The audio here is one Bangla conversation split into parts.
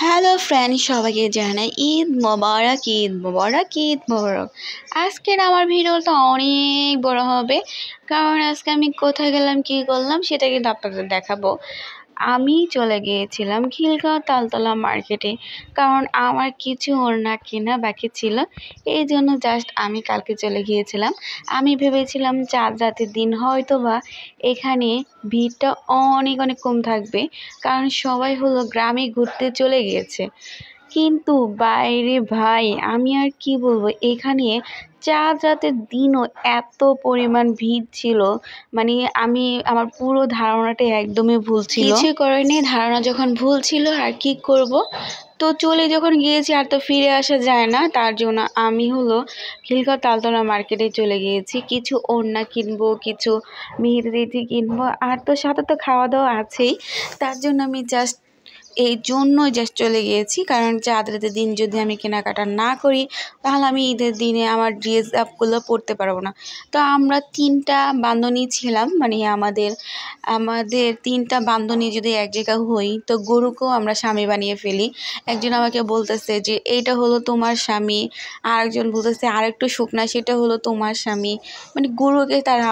হ্যালো ফ্রেন্ড, সবাইকে জানাই ঈদ মোবারক, ঈদ মোবারক, ঈদ মোবারক। আজকের আমার ভিডিওটা অনেক বড় হবে, কারণ আজকে আমি কোথায় গেলাম, কি করলাম সেটা কিন্তু আপনাদের দেখাবো। আমি চলে গিয়েছিলাম খিলগাঁও তালতলা মার্কেটে, কারণ আমার কিছু ওড়না কেনা বাকি ছিল। এই জন্য জাস্ট আমি কালকে চলে গিয়েছিলাম। আমি ভেবেছিলাম চাঁদ রাতের দিন হয়তো বা এখানে ভিড়টা অনেক অনেক কম থাকবে, কারণ সবাই হলো গ্রামে ঘুরতে চলে গিয়েছে। কিন্তু বাইরে ভাই, আমি আর কি বলবো, এখানে চাঁদ রাতের দিনও এত পরিমাণ ভিড় ছিল। মানে আমার পুরো ধারণাটা একদমই ভুল ছিল। কিছু করেনি, ধারণা যখন ভুল ছিল আর কি করব। তো চলে যখন গিয়েছি আর তো ফিরে আসা যায় না, তার জন্য আমি হলো খিলগাঁও তালতলা মার্কেটে চলে গিয়েছি। কিছু ওড়না কিনবো, কিছু মেহেদি কিনবো, আর তো সাথে তো খাওয়া দাওয়া আছেই। তার জন্য আমি এই জন্যই চলে গিয়েছি, কারণ চাঁদ রাতের দিন যদি আমি কেনাকাটা না করি তাহলে আমি ঈদের দিনে আমার ড্রেস আপগুলো পরতে পারবো না। তো আমরা 3টা বান্ধবী ছিলাম, মানে আমাদের আমাদের 3টা বান্ধবী যদি এক জায়গায় হই তো গরুকেও আমরা স্বামী বানিয়ে ফেলি। একজন আমাকে বলতেছে যে এইটা হলো তোমার স্বামী, আরেকজন বলতেছে আরেকটু শুকনা সেটা হলো তোমার স্বামী। মানে গরুকে তারা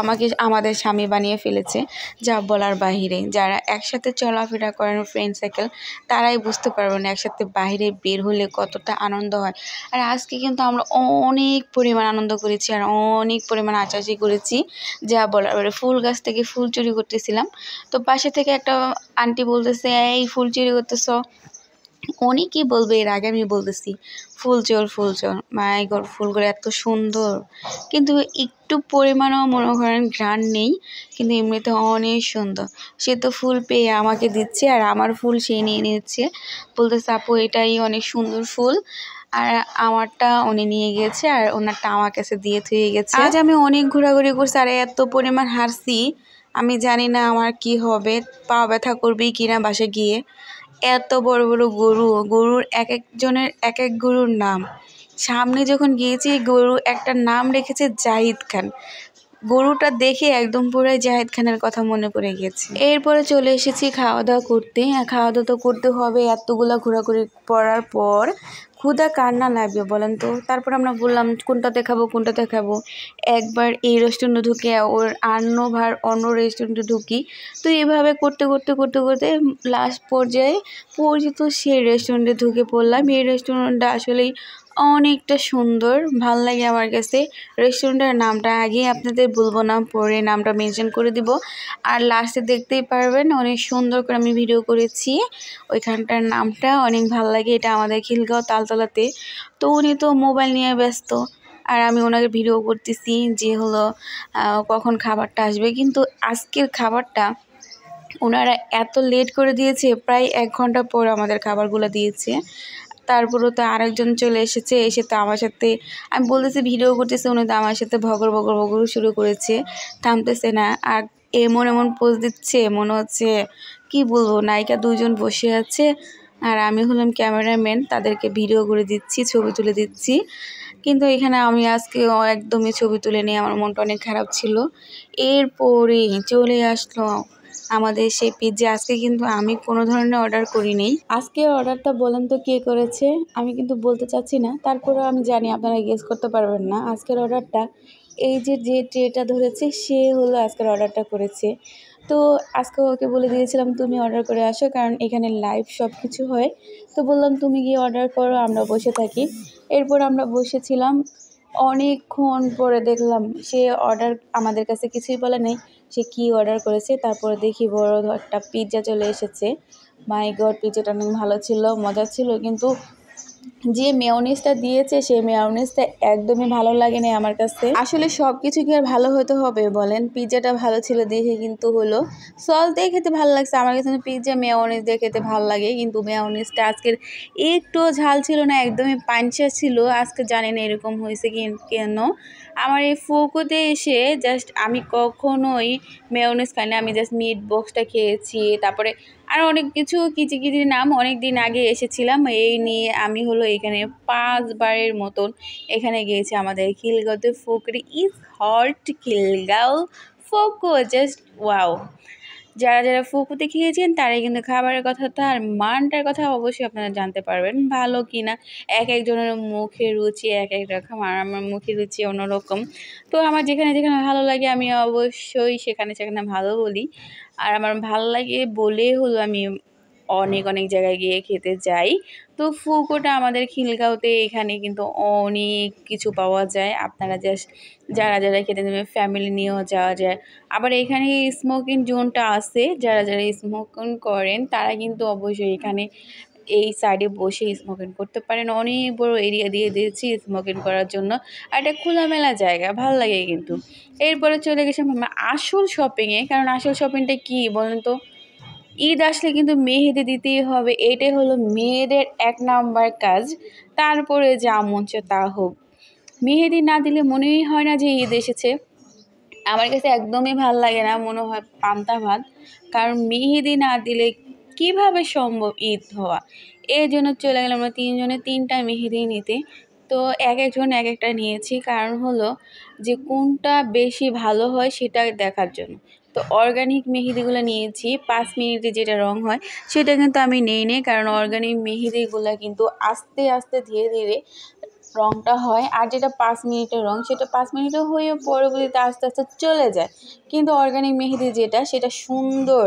আমাদের স্বামী বানিয়ে ফেলেছে, যা বলার বাহিরে। যারা একসাথে চলাফেরা করেন ফ্রেন্ড সার্কেল, তারাই বুঝতে পারবেন একসাথে বাইরে বের হলে কতটা আনন্দ হয়। আর আজকে কিন্তু আমরা অনেক পরিমাণ আনন্দ করেছি আর অনেক পরিমাণ আচাচি করেছি, যা বলার বাইরে। ফুল গাছ থেকে ফুল চুরি করতেছিলাম, তো পাশে থেকে একটা আন্টি বলতেছে, এই ফুল চুরি করতেছ। উনি কি বলবে, এর আগে আমি বলতেছি ফুল চোর ফুল চোর। মাই গড, ফুলগুলো এত সুন্দর, কিন্তু একটু পরিমাণও মনে করেন ঘ্রাণ নেই, কিন্তু এমনিতে অনেক সুন্দর। সে তো ফুল পেয়ে আমাকে দিচ্ছে আর আমার ফুল সে নিয়ে নিচ্ছে, বলতেছে আপু এটাই অনেক সুন্দর ফুল। আর আমারটা উনি নিয়ে গেছে আর ওনারটা আমার কাছে দিয়ে থুয়ে গেছে। আজ আমি অনেক ঘোরাঘুরি করছি আর এত পরিমাণ হারছি, আমি জানি না আমার কি হবে, পা ব্যথা করবে কিনা বাসে গিয়ে। এত বড় বড় গরুর এক একজনের এক এক গরুর নাম। সামনে যখন গিয়েছি গরু একটা নাম রেখেছে জাহিদ খান। গরুটা দেখে একদম পুরাই জাহিদ খানের কথা মনে পড়ে গেছে। এরপরে চলে এসেছি খাওয়া দাওয়া করতে। খাওয়া দাওয়া তো করতে হবে, এতগুলা ঘোরাঘুরি করার পর ক্ষুধা কার না লাগবে বলেন তো। তারপর আমরা বললাম কোনটাতে খাবো। একবার এই রেস্টুরেন্টে ঢুকে ওর অন্য রেস্টুরেন্টে ঢুকি। তো এইভাবে করতে লাস্ট পর্যায়ে পরিচিত সেই রেস্টুরেন্টে ঢুকে পড়লাম। এই রেস্টুরেন্টটা আসলেই অনেকটা সুন্দর, ভাল লাগে আমার কাছে। রেস্টুরেন্টের নামটা আগে আপনাদের বলবো না, পরে নামটা মেনশন করে দিব। আর লাস্টে দেখতেই পারবেন অনেক সুন্দর করে আমি ভিডিও করেছি, ওইখানটার নামটা অনেক ভাল লাগে। এটা আমাদের খিলগাঁও তালতলাতে। তো উনি তো মোবাইল নিয়ে ব্যস্ত আর আমি ওনাকে ভিডিও করতেছি যে হলো কখন খাবারটা আসবে। কিন্তু আজকের খাবারটা ওনারা এত লেট করে দিয়েছে, প্রায় 1 ঘন্টা পর আমাদের খাবারগুলো দিয়েছে। তারপরেও তো আরেকজন চলে এসেছে, এসে তো আমার সাথে, আমি বলতেছি ভিডিও করতেছে, উনি তো আমার সাথে বগর শুরু করেছে, থামতেছে না। আর এমন পোজ দিচ্ছে, মনে হচ্ছে কি বলবো, নায়িকা 2জন বসে আছে আর আমি হলাম ক্যামেরাম্যান, তাদেরকে ভিডিও করে দিচ্ছি, ছবি তুলে দিচ্ছি। কিন্তু এখানে আমি আজকে একদমই ছবি তুলে নিয়ে আমার মনটা অনেক খারাপ ছিল। এরপরে চলে আসলো আমাদের সেই পিৎজা। আজকে কিন্তু আমি কোনো ধরনের অর্ডার করিনি। আজকে অর্ডারটা বলেন তো কে করেছে? আমি কিন্তু বলতে চাচ্ছি না, তারপরেও আমি জানি আপনারা গেস করতে পারবেন না আজকের অর্ডারটা। এই যে ট্রেটা ধরেছে সে হলো আজকের অর্ডারটা করেছে। তো আজকে ওকে বলে দিয়েছিলাম তুমি অর্ডার করে আসো, কারণ এখানে লাইভ সব কিছু হয়। তো বললাম তুমি গিয়ে অর্ডার করো, আমরা বসে থাকি। এরপর আমরা বসেছিলাম, অনেকক্ষণ পরে দেখলাম সে অর্ডার আমাদের কাছে কিছুই বলে নেই, সে কি অর্ডার করেছে। তারপরে দেখি বড় একটা পিৎজা চলে এসেছে। মাই গড, পিৎজাটা অনেক ভালো ছিল, মজা ছিল, কিন্তু যে মেয়োনিজটা দিয়েছে সেই মেয়োনিজটা একদমই ভালো লাগেনি আমার কাছে। আসলে সব কিছু কি আর ভালো হতে হবে বলেন? পিৎজাটা ভালো ছিল দেখে কিন্তু হলো, সস দিয়ে খেতে ভালো লাগছে আমার কাছে, পিৎজা মেয়োনিজ দিয়ে খেতে ভালো লাগে। কিন্তু মেয়োনিজটা আজকের একটু ঝাল ছিল না, একদমই পাঞ্চা ছিল। আজকে জানি না এরকম হয়েছে কেন। আমার এই ফুকুতে এসে জাস্ট আমি কখনোই মেয়োনিজ খাই না, আমি জাস্ট মিট বক্সটা খেয়েছি। তারপরে আর অনেক কিছু কিচি নাম, অনেক দিন আগে এসেছিলাম, এই নিয়ে আমি হলো এখানে 5 বারের মতন এখানে গিয়েছি। আমাদের খিলগাঁওতে ফোকরি ইজ হট, খিলগাঁও ফোকো জাস্ট ওয়াও। যারা যারা ফুফুতে খেয়েছেন তারাই কিন্তু খাবারের কথাটা আর মানটার কথা অবশ্যই আপনারা জানতে পারবেন ভালো কি না। এক একজনের মুখের রুচি এক এক রকম, আর আমার মুখের রুচি অন্যরকম। তো আমার যেখানে যেখানে ভালো লাগে আমি অবশ্যই সেখানে সেখানে ভালো বলি। আর আমার ভালো লাগে বলে হলো আমি অনেক অনেক জায়গায় গিয়ে খেতে যাই। তো ফুকোটা আমাদের খিলগাঁওতে এখানে কিন্তু অনেক কিছু পাওয়া যায়। আপনারা জাস্ট যারা যারা খেতে যাবে ফ্যামিলি নিয়েও যাওয়া যায়। আবার এখানে স্মোকিং জোনটা আছে, যারা যারা স্মোকিং করেন তারা কিন্তু অবশ্যই এখানে এই সাইডে বসে স্মোকিং করতে পারেন। অনেক বড় এরিয়া দিয়ে দিয়েছি স্মোকিং করার জন্য, আর এটা খোলামেলা জায়গা, ভালো লাগে কিন্তু। এরপরে চলে গেছিলাম আমরা আসল শপিংয়ে, কারণ আসল শপিংটা কী বলেন তো, ঈদ আসলে কিন্তু মেহেদি দিতেই হবে, এটাই হলো মেয়েদের 1 নাম্বার কাজ। তারপরে যা মন চায় তা হোক, মেহেদি না দিলে মনেই হয় না যে ঈদ এসেছে। আমার কাছে একদমই ভাল লাগে না, মনে হয় পান্তা ভাত। কারণ মেহেদি না দিলে কিভাবে সম্ভব ঈদ হওয়া। এই জন্য চলে গেলাম আমরা 3 জনে 3টা মেহেদি নিতে। তো এক একজন এক একটা নিয়েছি, কারণ হলো যে কোনটা বেশি ভালো হয় সেটা দেখার জন্য। তো অর্গানিক মেহেদিগুলো নিয়েছি, 5 মিনিটে যেটা রং হয় সেটা কিন্তু আমি নেই, কারণ অর্গানিক মেহেদিগুলো কিন্তু আস্তে আস্তে ধীরে ধীরে রংটা হয়। আর যেটা 5 মিনিটের রং সেটা 5 মিনিটে হয়ে পরবর্তীতে আস্তে আস্তে চলে যায়। কিন্তু অর্গানিক মেহেদি যেটা সেটা সুন্দর,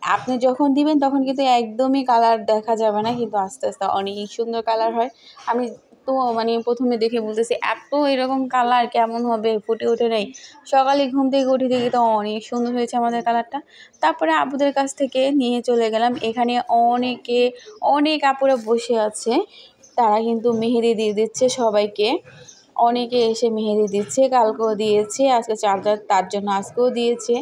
আপনি যখন দিবেন তখন কিন্তু একদমই কালার দেখা যাবে না, কিন্তু আস্তে আস্তে অনেক সুন্দর কালার হয়। আমি তো মানে প্রথমে দেখে বলতেছি এত এরকম কালার কেমন হবে, ফুটে ওঠে নাই। সকালে ঘুম থেকে উঠে দেখি তো অনেক সুন্দর হয়েছে আমাদের কালারটা। তারপরে আপুদের কাছ থেকে নিয়ে চলে গেলাম, এখানে অনেক আপুরা বসে আছে, তারা কিন্তু মেহেদি দিয়ে দিচ্ছে সবাইকে। অনেকে এসে মেহেদি দিচ্ছে, কালকেও দিয়েছে, আজকে চার্জার তার জন্য আজকেও দিয়েছে।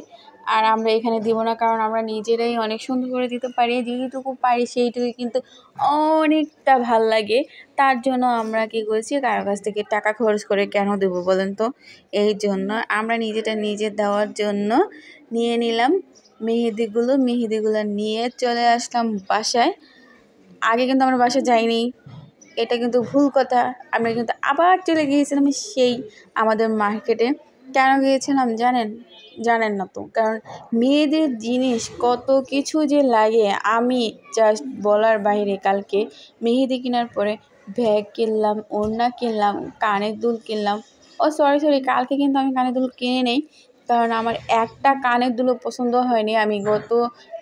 আর আমরা এখানে দিব না, কারণ আমরা নিজেরাই অনেক সুন্দর করে দিতে পারি, যেইটুকু পারি সেইটুকুই কিন্তু অনেকটা ভাল লাগে। তার জন্য আমরা কী করেছি, কারোর কাছ থেকে টাকা খরচ করে কেন দেবো বলেন তো। এই জন্য আমরা নিজেটা নিজে দেওয়ার জন্য নিয়ে নিলাম মেহেদিগুলো নিয়ে চলে আসলাম বাসায়। আগে কিন্তু আমরা বাসায় যাইনি, এটা কিন্তু ভুল কথা। আমরা কিন্তু আবার চলে গিয়েছিলাম সেই আমাদের মার্কেটে। কেন গিয়েছিলাম জানেন না তো, কারণ মেয়েদের জিনিস কত কিছু যে লাগে আমি জাস্ট বলার বাইরে। কালকে মেহেদি কেনার পরে ব্যাগ কিনলাম, ওড়না কিনলাম, কানের দুল কিনলাম। ও সরি, কালকে কিন্তু আমি কানের দুল কিনে নেই, কারণ আমার একটা কানের দুলও পছন্দ হয়নি। আমি গত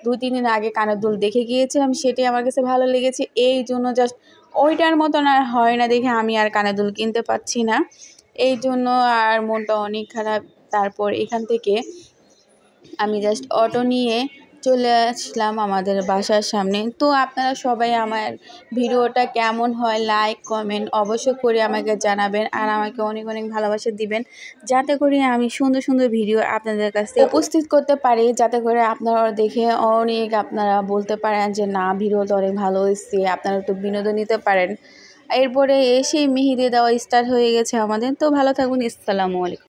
2-3 দিন আগে কানের দুল দেখে গিয়েছিলাম, সেটাই আমার কাছে ভালো লেগেছে। এই জন্য জাস্ট ওইটার মতন আর হয় না দেখে আমি আর কানের দুল কিনতে পারছি না, এই জন্য আর মনটা অনেক খারাপ। তারপর এখান থেকে আমি জাস্ট অটো নিয়ে চলে আসলাম আমাদের বাসার সামনে। তো আপনারা সবাই আমার ভিডিওটা কেমন হয় লাইক কমেন্ট অবশ্যই করে আমাকে জানাবেন, আর আমাকে অনেক অনেক ভালোবাসা দিবেন, যাতে করে আমি সুন্দর সুন্দর ভিডিও আপনাদের কাছে উপস্থিত করতে পারি, যাতে করে আপনারা দেখে অনেক আপনারা বলতে পারেন যে না ভিডিওটা অনেক ভালো হয়েছে, আপনারা একটু বিনোদন নিতে পারেন। এরপরে এসেই মেহেদি দেওয়া স্টার্ট হয়ে গেছে আমাদের। তো ভালো থাকবেন, আসসালামু আলাইকুম।